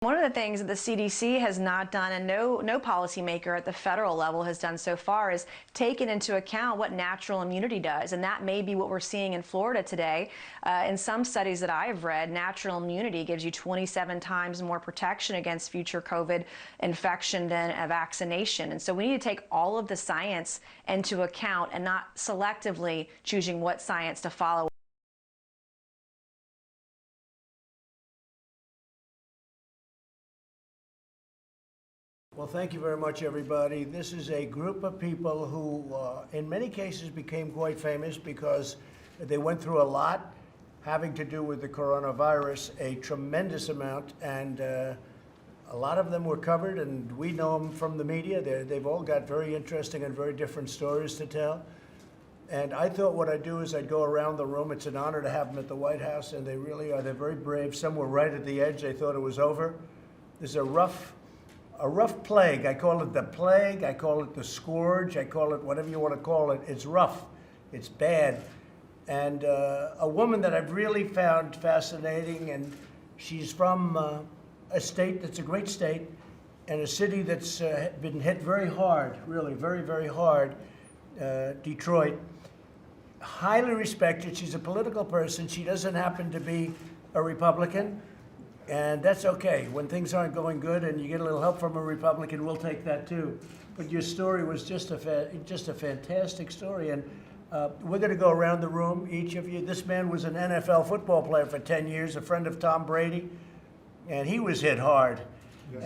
One of the things that the CDC has not done, and no policymaker at the federal level has done so far, is taken into account what natural immunity does. And that may be what we're seeing in Florida today. In some studies that I've read, natural immunity gives you 27 times more protection against future COVID infection than a vaccination. And so we need to take all of the science into account and not selectively choosing what science to follow. Well, thank you very much, everybody. This is a group of people who, in many cases, became quite famous because they went through a lot having to do with the coronavirus, a tremendous amount, and a lot of them were covered, and we know them from the media. They've all got very interesting and very different stories to tell. And I thought what I'd do is I'd go around the room. It's an honor to have them at the White House, and they really are. They're very brave. Some were right at the edge. They thought it was over. There's a rough plague. I call it the plague. I call it the scourge. I call it whatever you want to call it. It's rough. It's bad. And a woman that I've really found fascinating, and she's from a state that's a great state, and a city that's been hit very hard, really, very, very hard, Detroit. Highly respected. She's a political person. She doesn't happen to be a Republican. And that's okay. When things aren't going good and you get a little help from a Republican, we'll take that too. But your story was just a fantastic story. And we're going to go around the room, each of you. This man was an NFL football player for 10 years, a friend of Tom Brady, and he was hit hard.